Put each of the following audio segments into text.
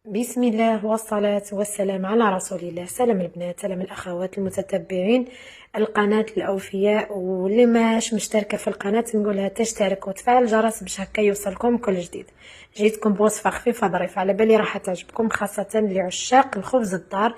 بسم الله والصلاة والسلام على رسول الله. سلام البنات، سلام الأخوات المتتبعين القناة الأوفياء، واللي ماش مشتركة في القناة نقولها تشترك وتفعل الجرس باش هكا يوصلكم كل جديد. جيتكم بوصفة خفيفة ظريفة، على بالي راح تعجبكم خاصة لعشاق الخبز الدار.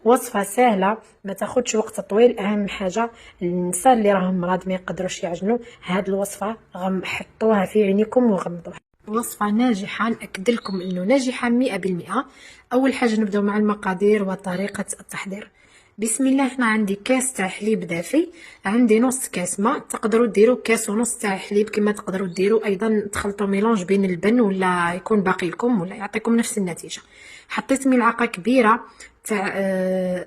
وصفة سهلة ما تاخدش وقت طويل. أهم حاجة النساء اللي راهم مرض ما يقدروش يعجنوا، هاد الوصفة حطوها في عينيكم وغمضوها. وصفة ناجحة، نأكد لكم انه ناجحة 100%. اول حاجة نبداو مع المقادير وطريقة التحضير. بسم الله. هنا عندي كاس تاع حليب دافي، عندي نص كاس ماء، تقدروا ديروا كاس ونص تاع حليب كما تقدروا ديروا ايضا، تخلطوا ميلونج بين البن ولا يكون باقي لكم ولا يعطيكم نفس النتيجة. حطيت ملعقة كبيرة تاع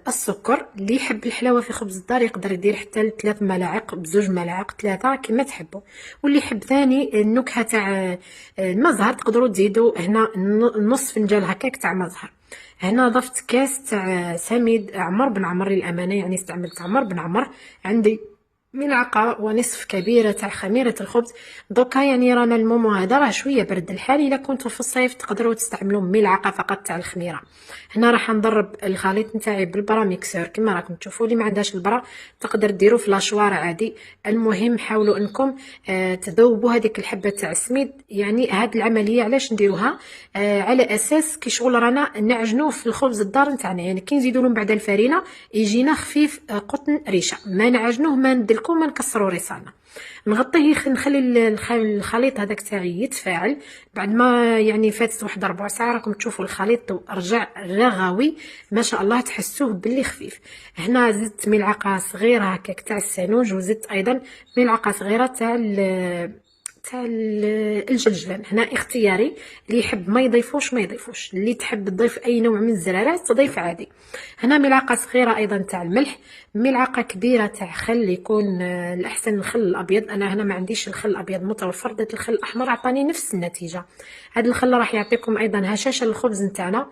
السكر. اللي يحب الحلاوه في خبز الدار يقدر يدير حتى 3 ملاعق بزوج ملاعق 3 كما تحبوا. واللي يحب ثاني النكهه تاع المزهر تقدروا تزيدوا هنا نص فنجان هكاك تاع مزهر. هنا ضفت كاس تاع سميد عمر بن عمر، للامانه يعني استعملت عمر بن عمر. عندي ملعقة ونصف كبيرة تاع خميرة الخبز. دوكا يعني رانا المومو هذا راه شوية برد الحال، الا كنتو في الصيف تقدروا تستعملوا ملعقة فقط تاع الخميرة. هنا راح نضرب الخليط نتاعي بالبرا ميكسور كما راكم تشوفوا. اللي ما عندهاش البرا تقدر ديروا في لاشوار عادي. المهم حاولوا انكم تذوبوا هذيك الحبة تاع السميد. يعني هاد العملية علاش نديروها؟ على اساس كي شغل رانا نعجنوه في الخبز الدار نتاعنا، يعني كي نزيدوا له من بعد الفرينة يجينا خفيف قطن ريشه، ما نعجنوه ما ندلكو ما نكسروا ريصانا. نغطيه نخلي الخليط هذاك تاعي يتفاعل. بعد ما يعني فاتت واحد ربع ساعه راكم تشوفوا الخليط رجع رغوي ما شاء الله، تحسوه باللي خفيف. هنا زدت ملعقه صغيره هكاك تاع السانوج، وزدت ايضا ملعقه صغيره تاع الجلجلان. هنا اختياري، اللي يحب ما يضيفوش ما يضيفوش، اللي تحب تضيف اي نوع من الزرارات تضيف عادي. هنا ملعقه صغيره ايضا تاع الملح، ملعقه كبيره تاع خل، يكون الاحسن الخل الابيض. انا هنا ما عنديش الخل الابيض متوفر، درت الخل الاحمر عطاني نفس النتيجه. هذا الخل راح يعطيكم ايضا هشاشه للخبز نتاعنا،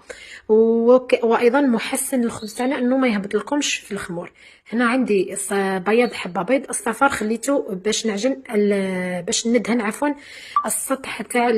وايضا محسن للخبز تاعنا انه ما يهبط لكمش في الخمور. هنا عندي بياض حبه بيض، الصفار خليته باش نعجن باش ندهن عفوا السطح تاع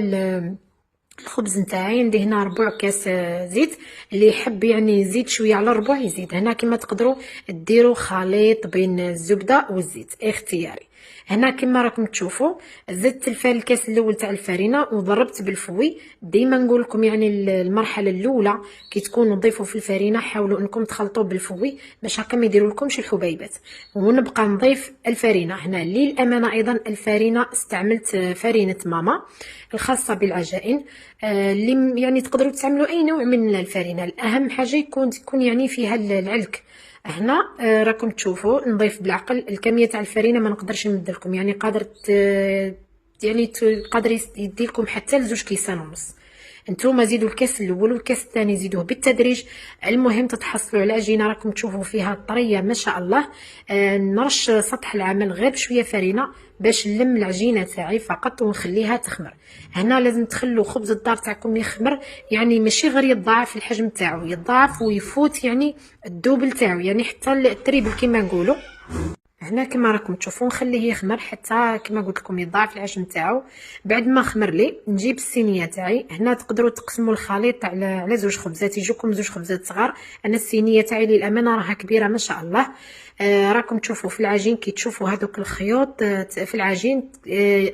الخبز نتاعي. عندي هنا ربع كاس زيت، اللي يحب يعني يزيد شويه على ربع يزيد. هنا كما تقدروا ديروا خليط بين الزبده والزيت اختياري. هنا كما راكم تشوفوا زدت الكاس الاول تاع الفرينه وضربت بالفوي. ديما نقول لكم يعني المرحله الاولى كي تكونوا تضيفوا في الفرينه حاولوا انكم تخلطوا بالفوي باش هكا ما يديروا لكمش الحبيبات. ونبقى نضيف الفرينه. هنا للامانه ايضا الفرينه استعملت فرينه ماما الخاصه بالعجائن، اللي يعني تقدروا تستعملوا اي نوع من الفرينه، الاهم حاجه تكون يعني فيها العلك. هنا راكم تشوفوا نضيف بالعقل الكميه تاع الفرينه، ما نقدرش نمد لكم يعني قادر يدي لكم حتى لزوج كيسان ونص. نتوما زيدوا الكاس الاول والكاس الثاني زيدوه بالتدريج. المهم تتحصلوا على عجينه راكم تشوفوا فيها طريه ما شاء الله. نرش سطح العمل غير بشويه فرينه باش نلم العجينه تاعي فقط ونخليها تخمر. هنا لازم تخلوا خبز الدار تاعكم يخمر، يعني ماشي غير يتضاعف الحجم تاعو، يتضاعف ويفوت يعني الدوبل تاعو، يعني حتى التريبل كما نقولوا. هنا كما راكم تشوفوا نخليه يخمر حتى كما قلت لكم يضاعف العجن تاعو. بعد ما خمر لي نجيب الصينيه تاعي. هنا تقدروا تقسموا الخليط على زوج خبزات، يجوكم زوج خبزات صغار. انا الصينيه تاعي للامانه راها كبيره ما شاء الله. راكم تشوفوا في العجين كي تشوفوا هذوك الخيوط في العجين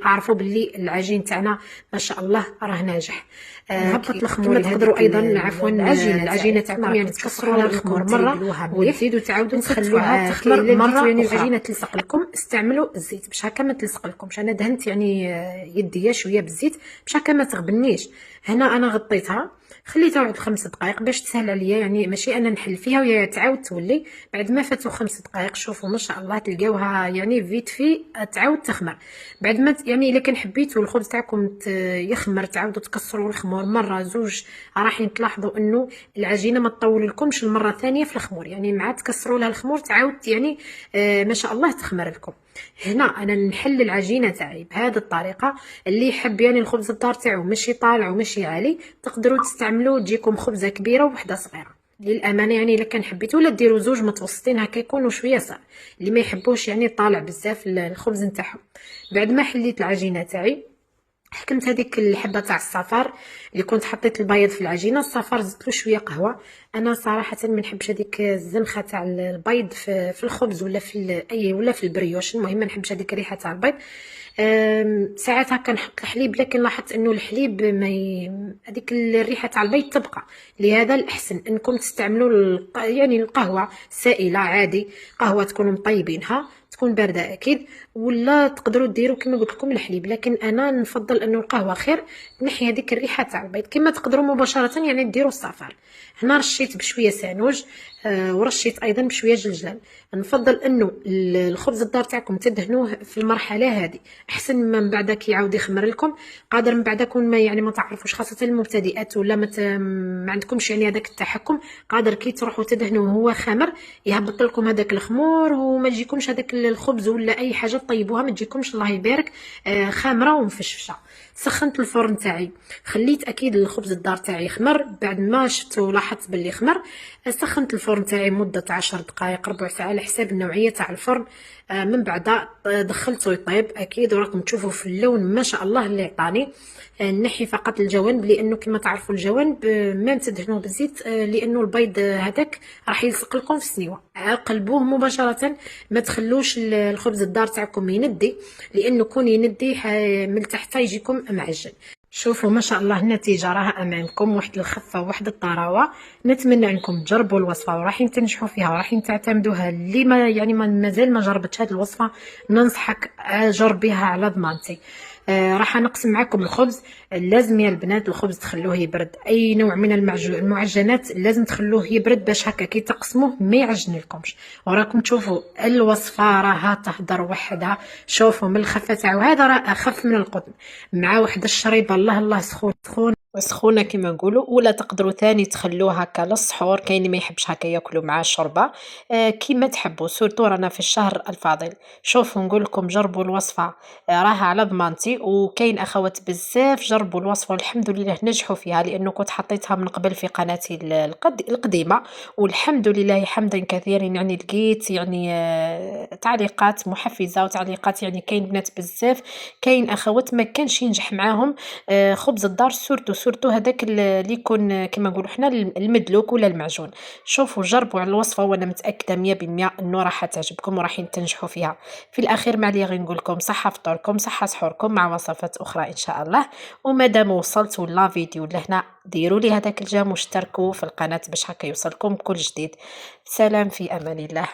اعرفوا باللي العجين تاعنا ما شاء الله راه ناجح. نهبط الخمور. تقدروا ايضا عفوا العجينه تاعكم يعني تكسروها الخمور مره وتزيدوا تعاودوا تخلوها تخمر مره يعني العجينه تلصق لكم. استعملوا الزيت باش هكا ما تلصق لكمش. انا دهنت يعني يديا شويه بالزيت باش هكا ما تغبنيش. هنا انا غطيتها خليتها واحد 5 دقائق باش تسهل عليا، يعني ماشي انا نحل فيها وهي تعاود تولي. بعد ما فاتوا 5 دقائق شوفوا ما شاء الله تلقاوها يعني فيت في تعاود تخمر. بعد ما يعني الا كان حبيتوا الخبز تاعكم يخمر تعاودوا تكسروا الخمور مره زوج، راح تلاحظوا انه العجينه ما تطول لكمش المره الثانيه في الخمور، يعني مع تكسروا لها الخمور تعاود يعني ما شاء الله تخمر لكم. هنا انا نحل العجينه تاعي بهذه الطريقه. اللي يحب يعني الخبز الدار تاعو ماشي طالع وماشي عالي تقدروا تستعملوا تجيكم خبزه كبيره ووحده صغيره. للامانه يعني الا كان حبيتوا ولا ديروا زوج متوسطين هكا يكونوا شويه صغار، اللي ما يحبوش يعني طالع بزاف الخبز نتاعهم. بعد ما حليت العجينه تاعي حكمت هذيك الحبه تاع الصفار اللي كنت حطيت البيض في العجينه، الصفار زدت له شويه قهوه. انا صراحه ما نحبش هذيك الزنخه تاع البيض في الخبز ولا ولا في البريوش، المهم ما نحبش هذيك الريحه تاع البيض. ساعات هكا نحط الحليب، لكن لاحظت انه الحليب ما هذيك الريحه تاع البيض تبقى. لهذا الاحسن انكم تستعملوا يعني القهوه السائله عادي، قهوه تكونوا مطيبينها تكون بارده اكيد، ولا تقدروا ديروا كما قلت لكم الحليب، لكن انا نفضل انه القهوه خير تنحي هذيك الريحه تاع البيض. كما تقدروا مباشره يعني ديروا الصفار. هنا رشيت بشويه سانوج، ورشيت ايضا بشويه جلجلان. نفضل انه الخبز الدار تاعكم تدهنوه في المرحله هذه احسن من بعد كي يعاود يخمر لكم. قادر من بعد كون ما يعني ما تعرفوش، خاصه المبتدئات ولا ما عندكمش يعني هذاك التحكم، قادر كي تروحوا تدهنوه وهو خامر يهبط لكم هذاك الخمور وما تجيكمش هذاك الخبز ولا اي حاجه طيبوها ما تجيكمش الله يبارك خامره ومفشفشه. سخنت الفرن تاعي، خليت اكيد الخبز الدار تاعي يخمر. بعد ما شفتو لاحظت باللي خمر، سخنت الفرن تاعي مده 10 دقائق ربع ساعه على حساب النوعيه تاع الفرن. من بعد دخلته يطيب اكيد، وراكم تشوفوا في اللون ما شاء الله اللي عطاني. نحي فقط الجوانب، لانه كما تعرفوا الجوانب ما تدهنوه بالزيت، لانه البيض هذاك راح يلصق لكم في السنيوه. قلبوه مباشره، ما تخلوش الخبز الدار تاعكم يندي، لانه كون يندي من تحت يجيكم معجن. شوفوا ما شاء الله النتيجه راها امامكم، واحد الخفه وواحد الطراوه. نتمنى انكم تجربوا الوصفه وراح تنجحوا فيها وراح تعتمدوها. اللي ما يعني مازال ما جربتش هذه الوصفه ننصحك جربيها على ضمانتي. راح نقسم معكم الخبز. لازم يا البنات الخبز تخلوه يبرد، اي نوع من المعجنات لازم تخلوه يبرد باش هكا كي تقسموه ما يعجن لكمش. وراكم تشوفوا الوصفه راها تهدر وحدها. شوفوا من الخفه تاعو، هذا راه اخف من القطن، مع واحد الشريبه الله الله سخون سخون سخونه كما نقولوا. ولا تقدروا ثاني تخلوه هكا للسحور، كاين اللي ما يحبش هكا ياكلوا مع الشوربه. كيما تحبوا، سورتو رانا في الشهر الفاضل. شوفوا نقول لكم جربوا الوصفه، راها على ضمانتي. وكاين اخوات بزاف جربوا الوصفه والحمد لله نجحوا فيها، لانه كنت حطيتها من قبل في قناتي القديمه، والحمد لله حمدا كثيرا. يعني لقيت يعني تعليقات محفزه وتعليقات، يعني كاين بنات بزاف، كاين اخوات ما كانش ينجح معاهم خبز الدار، سورتو هذاك اللي يكون كما نقولوا حنا المدلوك ولا المعجون. شوفوا جربوا على الوصفه وانا متاكده 100% انه راح تعجبكم وراح تنجحوا فيها. في الاخير ما عليا غير نقول لكم صحه فطوركم صحه سحوركم مع وصفات اخرى ان شاء الله. ومادام وصلتوا لا فيديو لهنا ديروا لي هذاك الجيم واشتركوا في القناه باش هكا يوصلكم كل جديد. سلام في امان الله.